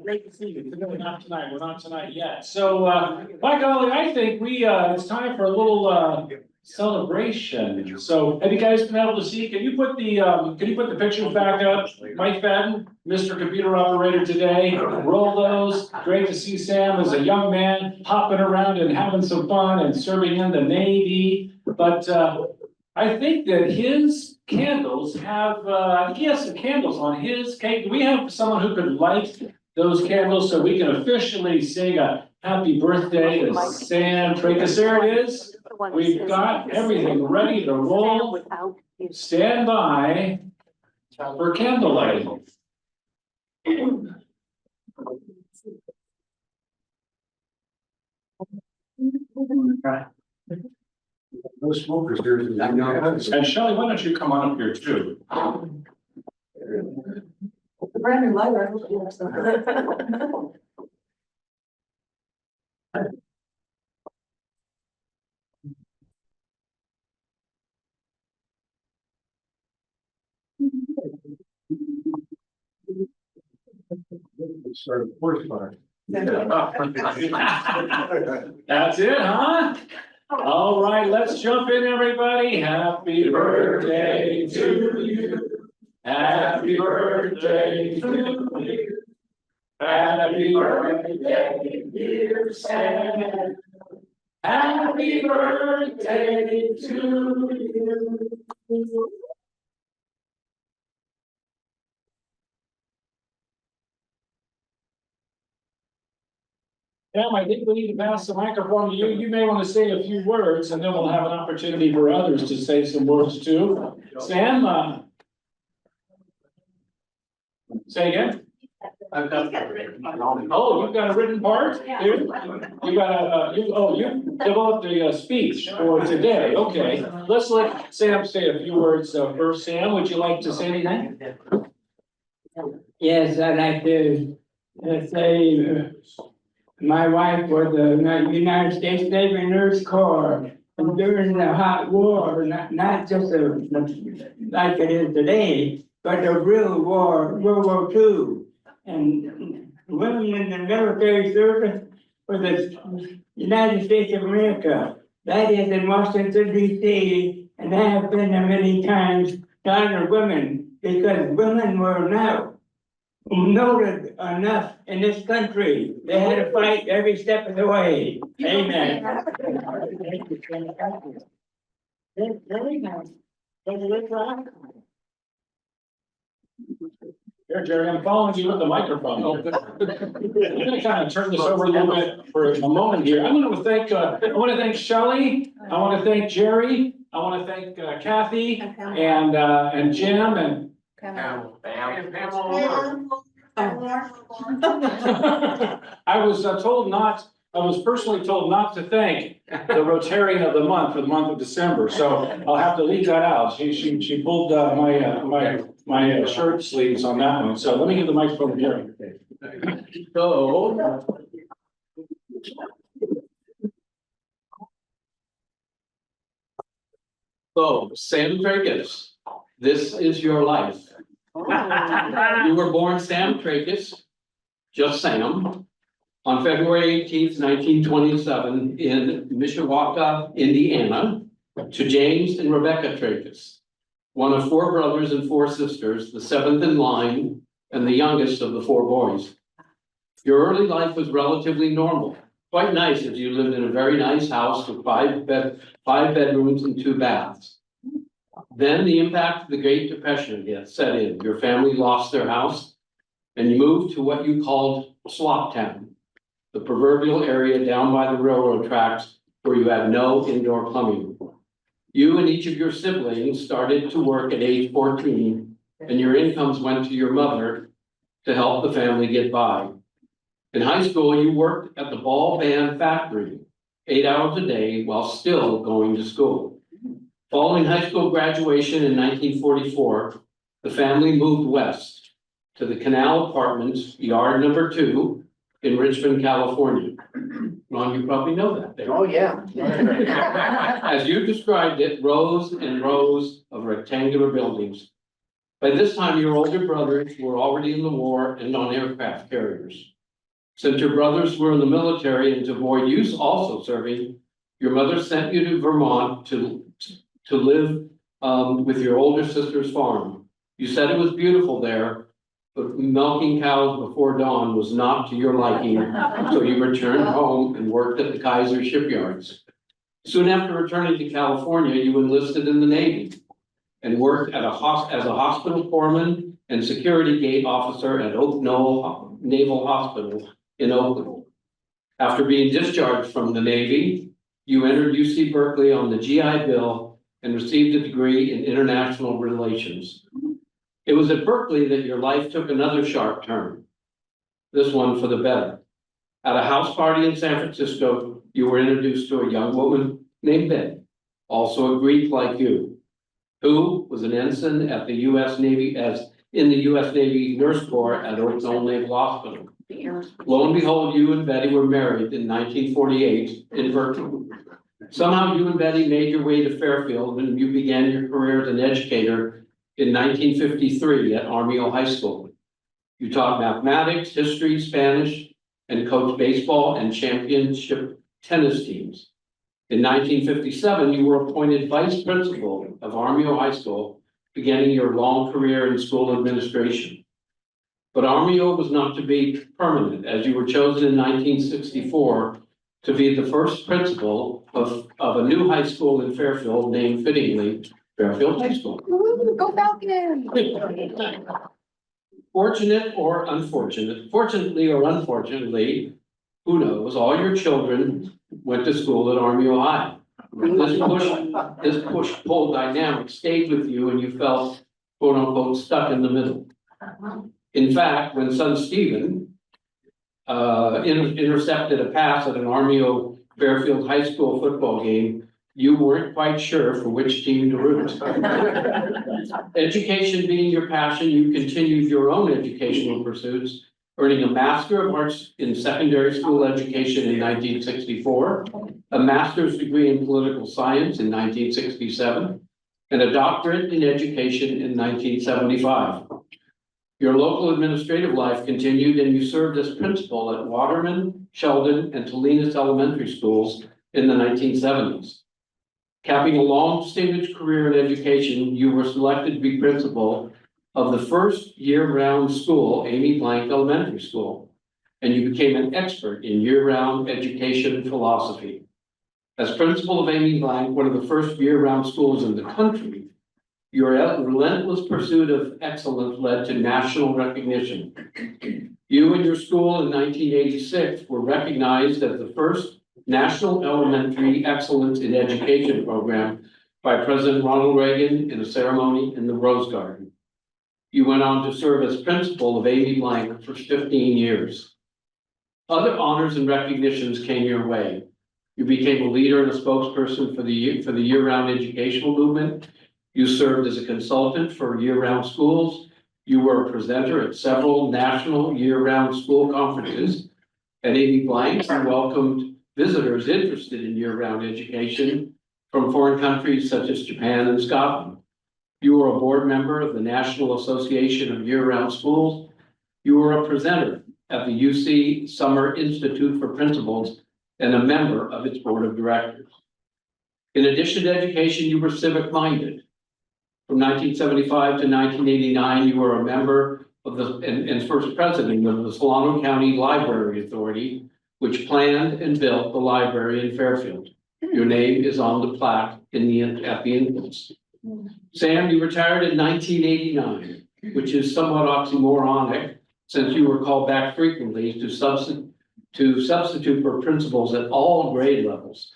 Great to see you. No, not tonight. We're not tonight yet. So, by golly, I think it's time for a little, celebration. So have you guys been able to see? Can you put the pictures back up? Mike Fadden, Mr. Computer Operator today. Roll those. Great to see Sam as a young man hopping around and having some fun and serving in the Navy. But, I think that his candles have, I think he has some candles on his cake. Do we have someone who could light those candles so we can officially sing a happy birthday to Sam Tracus? There it is. We've got everything ready to roll. Stand by for candle lighting. No smokers here. And Shelley, why don't you come on up here too? Brand new lighter. Start the first part. That's it, huh? All right, let's jump in, everybody. Happy birthday to you. Happy birthday to you. Happy birthday, dear Sam. Happy birthday to you. Sam, I think we need to pass the microphone to you. You may want to say a few words, and then we'll have an opportunity for others to say some words too. Sam, say again. I've got. Oh, you've got a written part? You got you developed a speech for today. Okay, let's let Sam say a few words first. Sam, would you like to say anything? Yes, I'd like to say my wife was a United States Navy Nurse Corps, and during the hot war, not just like it is today, but the real war, World War II. And women in the military service for the United States of America. That is in Washington, D.C., and I have been there many times to honor women, because women were not noted enough in this country. They had to fight every step of the way. Amen. Here, Jerry, I'm following you with the microphone. I'm gonna kind of turn this over a little bit for a moment here. I want to thank Shelley. I want to thank Jerry. I want to thank Kathy and Jim and I was personally told not to thank the Rotarian of the month for the month of December, so I'll have to leave that out. She pulled my shirt sleeves on that one, so let me give the microphone to Jerry. So, Sam Tracus, this is your life. You were born Sam Tracus, just Sam, on February 18th, 1927 in Mishawaka, Indiana, to James and Rebecca Tracus, one of 4 brothers and 4 sisters, the 7th in line and the youngest of the 4 boys. Your early life was relatively normal, quite nice if you lived in a very nice house with 5 bedrooms and 2 baths. Then the impact of the Great Depression set in. Your family lost their house and you moved to what you called Slop Town, the proverbial area down by the railroad tracks where you have no indoor plumbing. You and each of your siblings started to work at age 14, and your incomes went to your mother to help the family get by. In high school, you worked at the ball band factory 8 hours a day while still going to school. Following high school graduation in 1944, the family moved west to the Canal Apartments, yard number 2 in Richmond, California. Ron, you probably know that. Oh, yeah. As you described it, rows and rows of rectangular buildings. By this time, your older brothers were already in the war and on aircraft carriers. Since your brothers were in the military and to avoid you also serving, your mother sent you to Vermont to live with your older sister's farm. You said it was beautiful there, but milking cows before dawn was not to your liking, so you returned home and worked at the Kaiser shipyards. Soon after returning to California, you enlisted in the Navy and worked as a hospital foreman and security gate officer at Oak Knoll Naval Hospital in Oakland. After being discharged from the Navy, you entered UC Berkeley on the GI Bill and received a degree in international relations. It was at Berkeley that your life took another sharp turn, this one for the better. At a house party in San Francisco, you were introduced to a young woman named Betty, also a Greek like you, who was an ensign at the U.S. Navy in the U.S. Navy Nurse Corps at Oak Knoll Naval Hospital. Lo and behold, you and Betty were married in 1948 in Berkeley. Somehow you and Betty made your way to Fairfield and you began your career as an educator in 1953 at Armijo High School. You taught mathematics, history, Spanish, and coached baseball and championship tennis teams. In 1957, you were appointed vice principal of Armijo High School, beginning your long career in school administration. But Armijo was not to be permanent, as you were chosen in 1964 to be the first principal of a new high school in Fairfield named fittingly Fairfield High School. Ooh, go Falcons! Fortunately or unfortunately, who knows, all your children went to school at Armijo High. This push-pull dynamic stayed with you and you felt, quote unquote, stuck in the middle. In fact, when son Stephen intercepted a pass at an Armijo Fairfield High School football game, you weren't quite sure for which team to root. Education being your passion, you continued your own educational pursuits, earning a Master of Arts in Secondary School Education in 1964, a master's degree in political science in 1967, and a doctorate in education in 1975. Your local administrative life continued and you served as principal at Waterman, Sheldon, and Tolinas Elementary Schools in the 1970s. Capping a long distinguished career in education, you were selected to be principal of the first year-round school, Amy Blank Elementary School, and you became an expert in year-round education philosophy. As principal of Amy Blank, one of the first year-round schools in the country, your relentless pursuit of excellence led to national recognition. You and your school in 1986 were recognized as the first National Elementary Excellence in Education program by President Ronald Reagan in a ceremony in the Rose Garden. You went on to serve as principal of Amy Blank for 15 years. Other honors and recognitions came your way. You became a leader and a spokesperson for the year-round educational movement. You served as a consultant for year-round schools. You were a presenter at several national year-round school conferences. At Amy Blank, you welcomed visitors interested in year-round education from foreign countries such as Japan and Scotland. You were a board member of the National Association of Year-Round Schools. You were a presenter at the UC Summer Institute for Principals and a member of its board of directors. In addition to education, you were civic-minded. From 1975 to 1989, you were a member of and first president of the Solano County Library Authority, which planned and built the library in Fairfield. Your name is on the plaque at the entrance. Sam, you retired in 1989, which is somewhat oxymoronic since you were called back frequently to substitute for principals at all grade levels,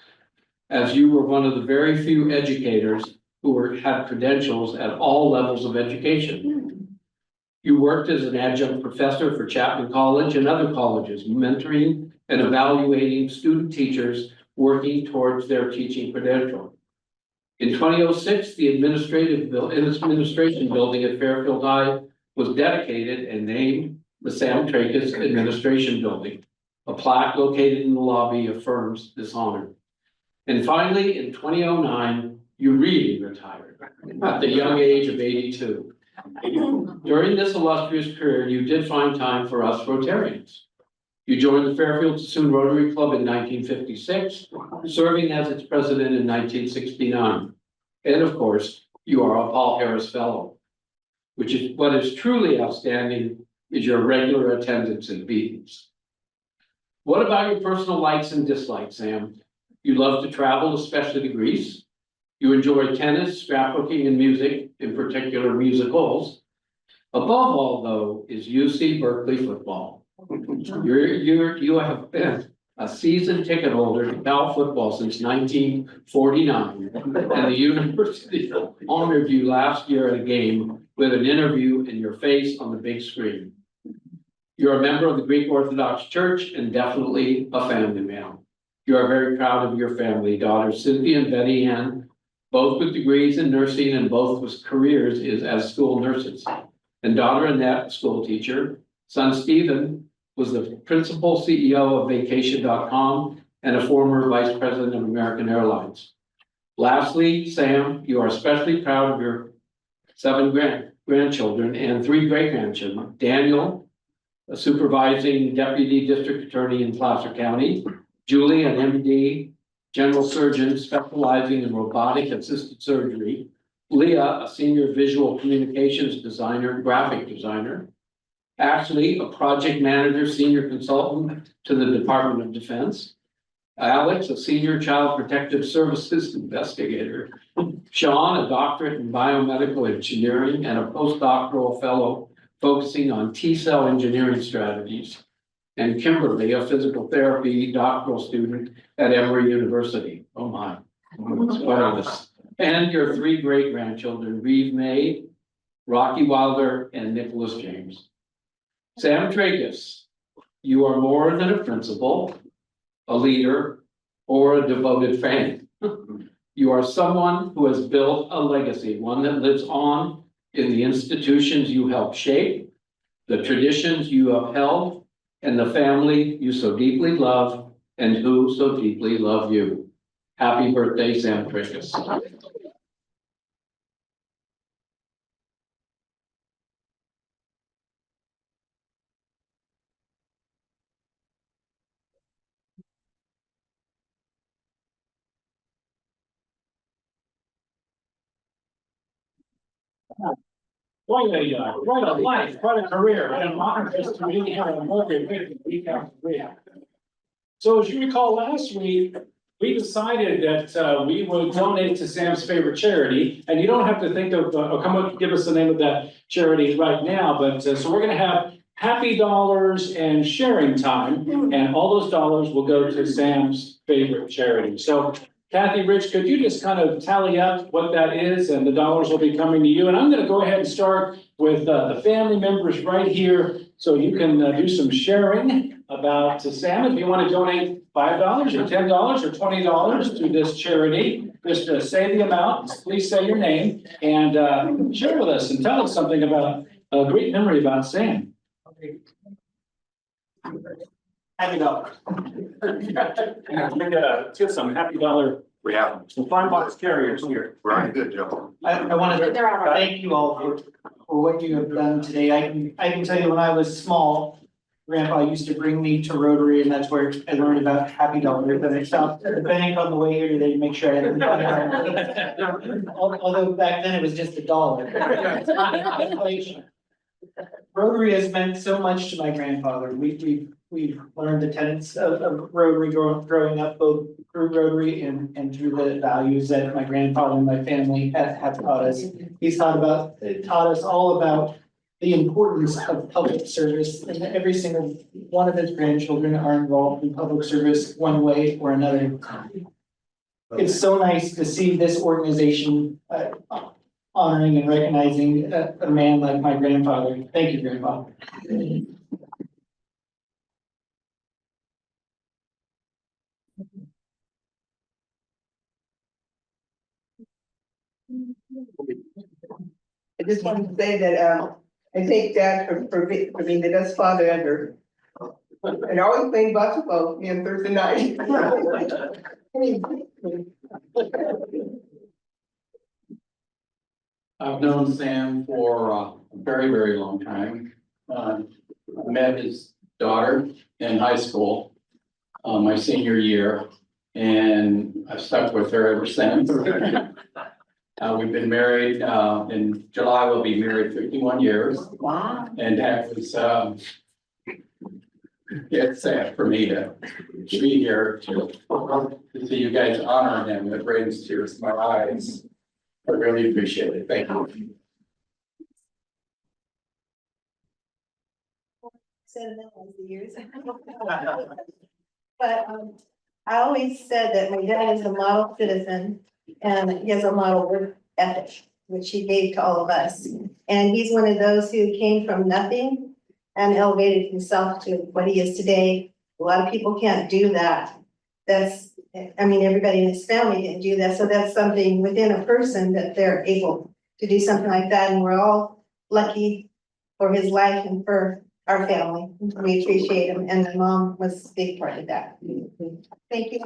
as you were one of the very few educators who had credentials at all levels of education. You worked as an adjunct professor for Chapman College and other colleges, mentoring and evaluating student teachers working towards their teaching credential. In 2006, the administration building at Fairfield High was dedicated and named the Sam Tracus Administration Building. A plaque located in the lobby affirms this honor. And finally, in 2009, you really retired at the young age of 82. During this illustrious career, you did find time for us Rotarians. You joined the Fairfield Sassoon Rotary Club in 1956, serving as its president in 1969. And of course, you are a Paul Harris Fellow, which is what is truly outstanding is your regular attendance at meetings. What about your personal likes and dislikes, Sam? You love to travel, especially to Greece. You enjoy tennis, scrapbooking, and music, in particular musicals. Above all, though, is UC Berkeley football. You have been a season ticket holder to Cal football since 1949, and the university honored you last year at a game with an interview in your face on the big screen. You're a member of the Greek Orthodox Church and definitely a family man. You are very proud of your family, daughters Cynthia and Betty Ann, both with degrees in nursing and both with careers as school nurses. And daughter Annette, school teacher. Son Stephen was the principal CEO of vacation.com and a former vice president of American Airlines. Lastly, Sam, you are especially proud of your 7 grandchildren and 3 great-grandchildren. Daniel, a supervising deputy district attorney in Placer County. Julie, an MD, general surgeon specializing in robotic assisted surgery. Leah, a senior visual communications designer, graphic designer. Ashley, a project manager, senior consultant to the Department of Defense. Alex, a senior child protective services investigator. Sean, a doctorate in biomedical engineering and a postdoctoral fellow focusing on T-cell engineering strategies. And Kimberly, a physical therapy doctoral student at Emory University. Oh my. What are this? And your 3 great-grandchildren, Reeve May, Rocky Wilder, and Nicholas James. Sam Tragus, you are more than a principal, a leader, or a devoted fan. You are someone who has built a legacy, one that lives on in the institutions you helped shape, the traditions you upheld, and the family you so deeply love and who so deeply love you. Happy birthday, Sam Tragus. Quite a life, quite a career, and an honor just to really have a motivation week after week. So as you recall, last week, we decided that we would donate to Sam's favorite charity, and you don't have to think of, come up, give us the name of that charity right now, but so we're gonna have happy dollars and sharing time, and all those dollars will go to Sam's favorite charity. So Kathy, Rich, could you just kind of tally up what that is, and the dollars will be coming to you. And I'm going to go ahead and start with the family members right here, so you can do some sharing about Sam. If you want to donate $5 or $10 or $20 to this charity, just say the amount, please say your name, and share with us and tell us something about a great memory about Sam. Happy dollar. Let's get some happy dollar. We have them. Some fine box carriers here. Right, good, Joe. I want to thank you all for what you have done today. I can tell you when I was small, Grandpa used to bring me to Rotary, and that's where I learned about happy dollars. And I stopped at the bank on the way here today to make sure I had everything. Although back then it was just $1. Inflation. Rotary has meant so much to my grandfather. We've learned the tenets of Rotary growing up, both through Rotary and through the values that my grandfather and my family have taught us. He's taught us all about the importance of public service, and every single one of his grandchildren are involved in public service one way or another. It's so nice to see this organization honoring and recognizing a man like my grandfather. Thank you, Grandpa. I just wanted to say that, I thank Dad for being the best father ever. And always playing basketball with me on Thursday night. I've known Sam for a very, very long time. I met his daughter in high school, my senior year, and I've stuck with her ever since. We've been married, in July, we'll be married 51 years. Wow. And that was, it's sad for me to be here to see you guys honor him. It brings tears to my eyes. I really appreciate it. Thank you. Sentimental over the years. But I always said that my dad is a model citizen and he has a model work ethic, which he gave to all of us. And he's one of those who came from nothing and elevated himself to what he is today. A lot of people can't do that. Everybody in his family didn't do that. So that's something within a person that they're able to do something like that. And we're all lucky for his life and for our family. We appreciate him, and my mom was a big part of that. Thank you.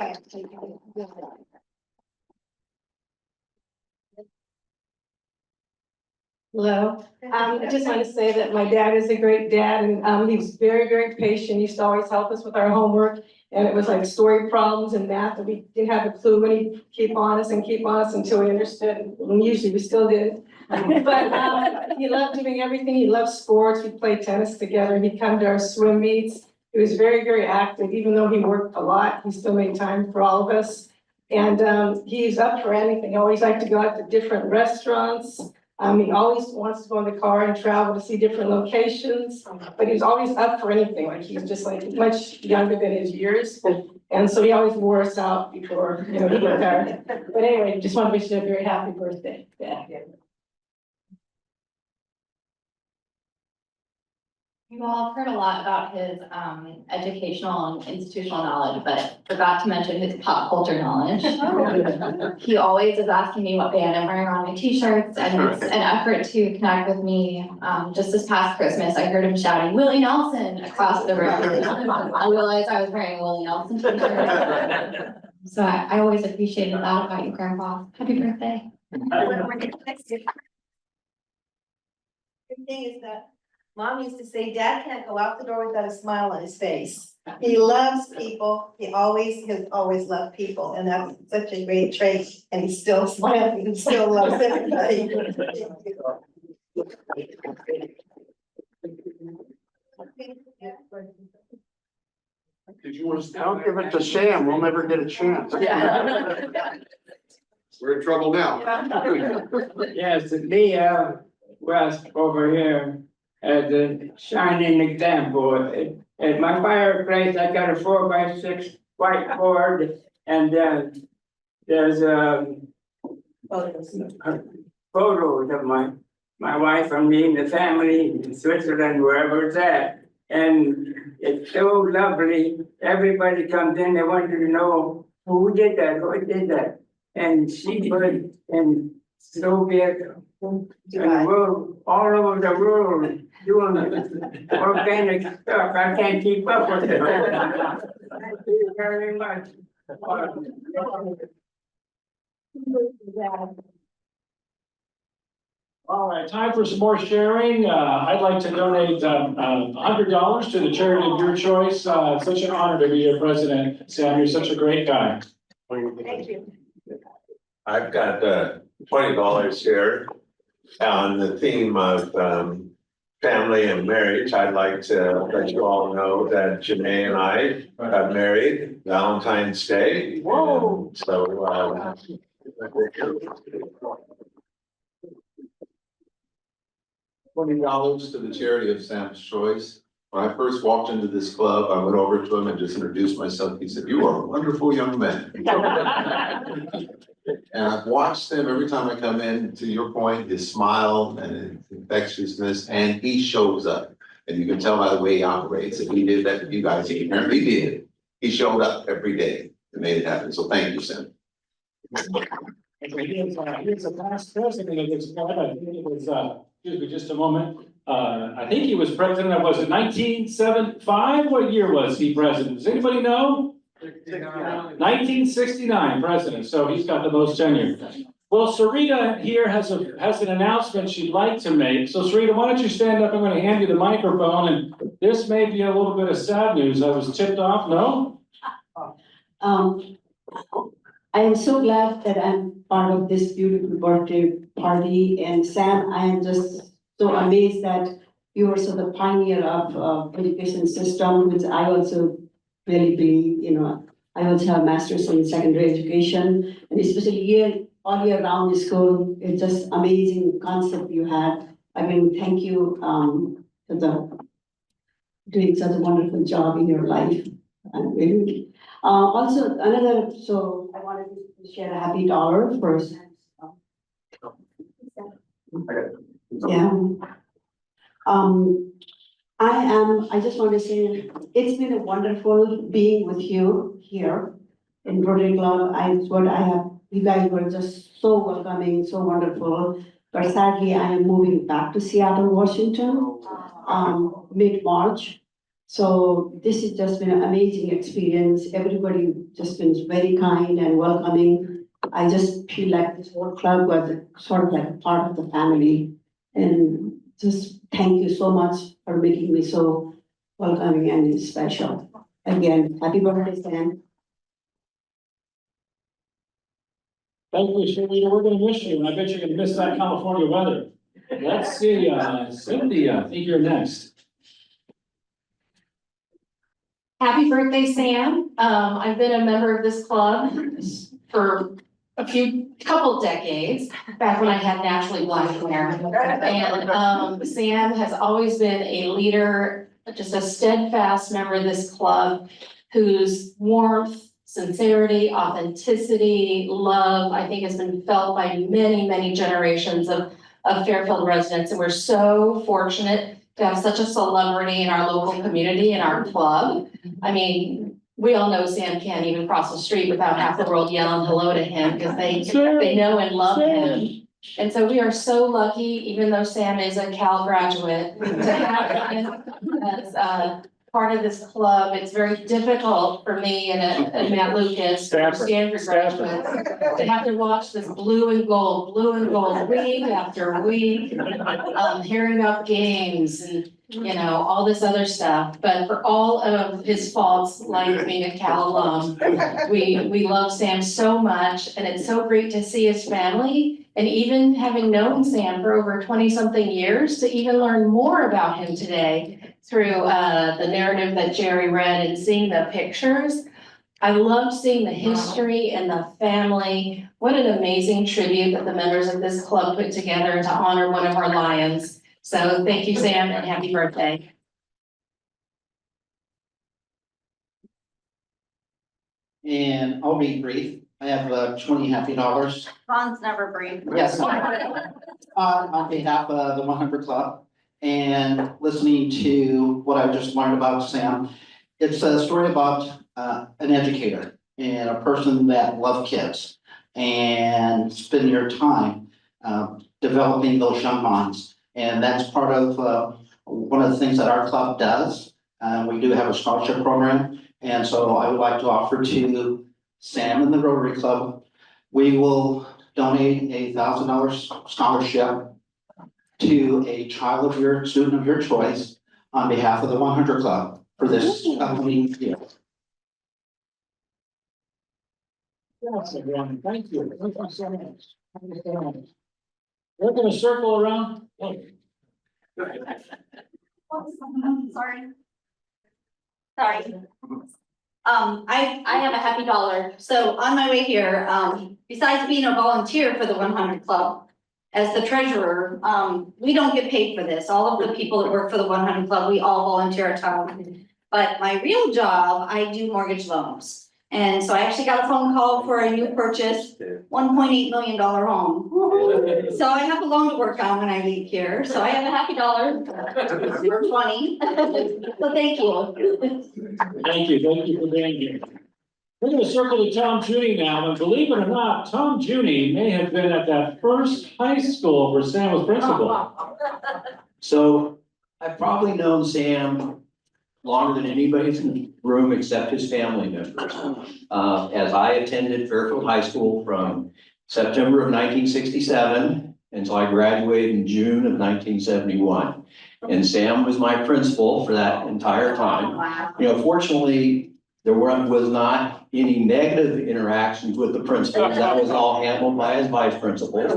Hello, I just want to say that my dad is a great dad and he was very, very patient. He used to always help us with our homework. And it was like story problems and math, and we didn't have a clue, and he'd keep on us until we understood, and usually we still did. But he loved doing everything. He loved sports. We played tennis together. He'd come to our swim meets. He was very, very active. Even though he worked a lot, he still made time for all of us. And he's up for anything. He always liked to go out to different restaurants. He always wants to go in the car and travel to see different locations, but he's always up for anything. Like he's just like much younger than his years. And so he always wore us out before, he retired. But anyway, just want to wish you a very happy birthday. Yeah. You all have heard a lot about his educational and institutional knowledge, but forgot to mention his pop culture knowledge. He always is asking me what band I'm wearing on my t-shirts, and it's an effort to connect with me. Just this past Christmas, I heard him shouting Willie Nelson across the room. I realized I was wearing a Willie Nelson t-shirt. So I always appreciated that about you, Grandpa. Happy birthday. The thing is that Mom used to say, Dad can't go out the door without a smile on his face. He loves people. He has always loved people, and that's such a great trait. And he's still smiling. He still loves everybody. Did you want to? Don't give it to Sam, we'll never get a chance. We're in trouble now. Yes, the West over here as a shining example. At my fireplace, I got a 4x6 whiteboard, and there's photos of my wife and me and the family in Switzerland, wherever it's at. And it's so lovely. Everybody comes in, they want to know who did that. And she was in Soviet and world, all over the world, doing organic stuff. I can't keep up with it. Thank you very much. All right, time for some more sharing. I'd like to donate $100 to the charity of your choice. It's such an honor to be your president, Sam. You're such a great guy. Thank you. I've got $20 here on the theme of family and marriage. I'd like to let you all know that Janae and I got married Valentine's Day. Whoa. So $20 to the charity of Sam's Choice. When I first walked into this club, I went over to him and just introduced myself. He said, "You are a wonderful young man." And I've watched him every time I come in, to your point, his smile and his infectiousness, and he shows up. And you can tell by the way he operates. If he did that for you guys, he apparently did. He showed up every day and made it happen. So thank you, Sam. He is a past president of this club. I think it was, excuse me just a moment. I think he was president of, was it 1975? What year was he president? Does anybody know? 1969 president, so he's got the most tenure. Well, Sarita here has an announcement she'd like to make. So Sarita, why don't you stand up? I'm gonna hand you the microphone, and this may be a little bit of sad news. I was tipped off, no? I am so glad that I'm part of this beautiful birthday party, and Sam, I am just so amazed that you are so the pioneer of education system, which I also really believe, I also have masters in secondary education, and especially here, all year round school, it's just amazing concept you had. Again, thank you, for doing such a wonderful job in your life. And really, also another, so I wanted to share a happy dollar first. Yeah. I just want to say, it's been a wonderful being with you here in Rotary Club. You guys were just so welcoming, so wonderful. But sadly, I am moving back to Seattle, Washington, mid-March. So this has just been an amazing experience. Everybody just been very kind and welcoming. I just feel like this whole club was sort of like a part of the family. And just thank you so much for making me so welcoming and special. Again, happy birthday, Sam. Thank you, Sarita. We're gonna miss you, and I bet you're gonna miss that California weather. Let's see, Cindy, I think you're next. Happy birthday, Sam. I've been a member of this club for couple decades, back when I had naturally black hair. And Sam has always been a leader, just a steadfast member of this club, whose warmth, sincerity, authenticity, love, I think has been felt by many, many generations of Fairfield residents. And we're so fortunate to have such a celebrity in our local community, in our club. I mean, we all know Sam can't even cross the street without half the world yelling hello to him because they know and love him. And so we are so lucky, even though Sam is a Cal graduate, to have him as part of this club. It's very difficult for me and Matt Lucas, Stanford graduates, to have to watch this blue and gold week after week, hearing about games and all this other stuff. But for all of his faults, like being a Cal alum, we love Sam so much, and it's so great to see his family. And even having known Sam for over 20-something years, to even learn more about him today through the narrative that Jerry read and seeing the pictures. I loved seeing the history and the family. What an amazing tribute that the members of this club put together to honor one of our lions. So thank you, Sam, and happy birthday. And I'll be brief. I have 20 happy dollars. Ron's never brief. Yes. On behalf of the 100 Club, and listening to what I just learned about Sam. It's a story about an educator and a person that loved kids and spend your time developing those young minds. And that's part of one of the things that our club does. We do have a scholarship program. And so I would like to offer to Sam and the Rotary Club, we will donate $1,000 scholarship to a student of your choice on behalf of the 100 Club for this upcoming year. Yes, everyone, thank you. Thank you so much. Thank you so much. We're gonna circle around. Sorry. I have a happy dollar. So on my way here, besides being a volunteer for the 100 Club, as the treasurer, we don't get paid for this. All of the people that work for the 100 Club, we all volunteer our time. But my real job, I do mortgage loans. And so I actually got a phone call for a new purchase, $1.8 million home. So I have a loan to work on when I leave here. So I have a happy dollar for 20. So thank you. Thank you for being here. We're gonna circle to Tom Junie now, and believe it or not, Tom Junie may have been at that first high school where Sam was principal. So I've probably known Sam longer than anybody's in the room except his family members. As I attended Fairfield High School from September of 1967 until I graduated in June of 1971. And Sam was my principal for that entire time. You know, fortunately, was not any negative interactions with the principals. That was all handled by his vice principals.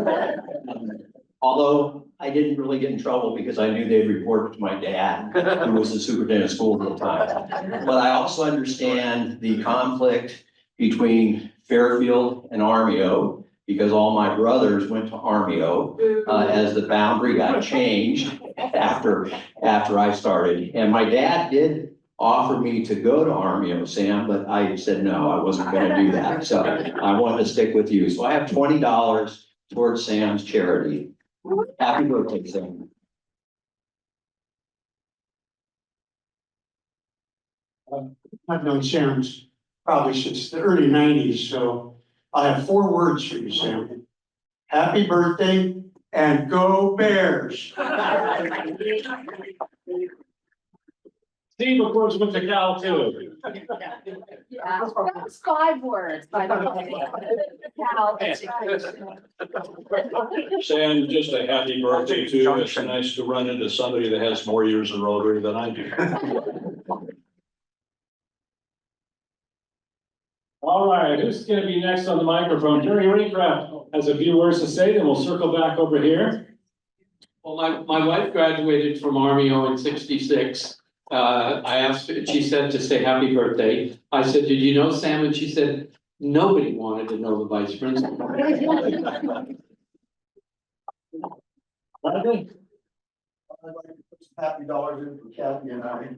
Although I didn't really get in trouble because I knew they'd report to my dad, who was the superintendent of schools at the time. But I also understand the conflict between Fairfield and Armio, because all my brothers went to Armio, as the boundary got changed after I started. And my dad did offer me to go to Armio, Sam, but I said, no, I wasn't gonna do that. So I wanted to stick with you. So I have $20 towards Sam's charity. Happy birthday, Sam. I've known Sam's probably since the early 90s, so I have 4 words for you, Sam. Happy birthday and go Bears. Steve, of course, went to Cal too. Yeah, that was 5 words, by the way. Cal education. Sam, just a happy birthday to you. It's nice to run into somebody that has more years in Rotary than I do. All right, who's gonna be next on the microphone? Jerry Raycraft has a few words to say, then we'll circle back over here. Well, my wife graduated from Armio in '66. I asked, she said to say happy birthday. I said, did you know Sam? And she said, nobody wanted to know the vice principal. Happy dollars in for Kathy and I.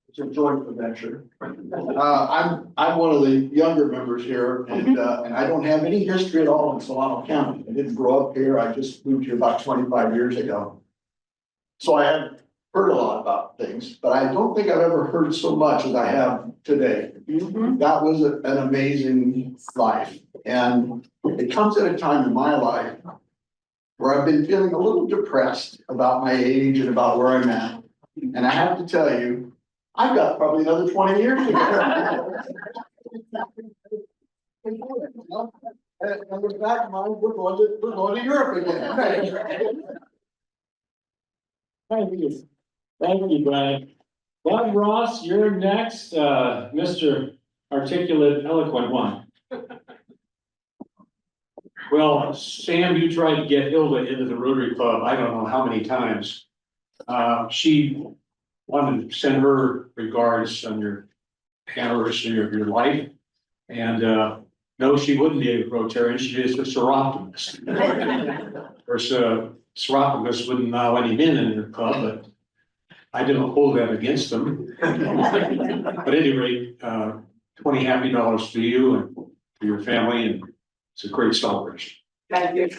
It's a joint venture. I'm one of the younger members here and I don't have any history at all in Solano County. I didn't grow up here. I just moved here about 25 years ago. So I have heard a lot about things, but I don't think I've ever heard so much as I have today. That was an amazing life. And it comes at a time in my life where I've been feeling a little depressed about my age and about where I'm at. And I have to tell you, I've got probably another 20 years to go. And with that in mind, we're going to Europe again. Thank you. Thank you, Brian. Bob Ross, you're next, Mr. Articulate, eloquent one. Well, Sam, you tried to get Hilda into the Rotary Club, I don't know how many times. She wanted to send her regards on your anniversary of your life. And no, she wouldn't be a Rotarian, she is a Seroptimist. Of course, Seroptimists wouldn't allow any men in their club, but I didn't hold that against them. But at any rate, 20 happy dollars to you and to your family, and it's a great celebration. Thank you.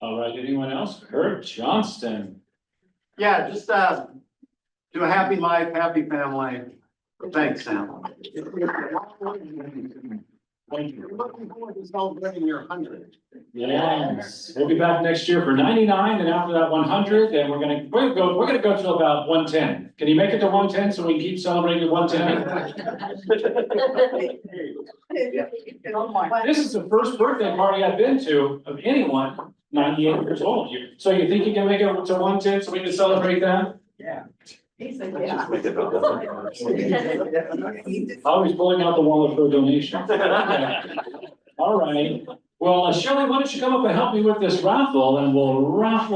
All right, anyone else? Kurt Johnston. Yeah, just do a happy life, happy family. Thanks, Sam. Thank you. Looking forward to celebrating your 100. Yes, we'll be back next year for 99, and after that 100, and we're gonna go to about 110. Can you make it to 110 so we can keep celebrating 110? This is the first birthday party I've been to of anyone 98 years old. So you think you can make it to 110 so we can celebrate that? Yeah. Always pulling out the wallet for a donation. All right. Well, Shelley, why don't you come up and help me with this raffle, and we'll raffle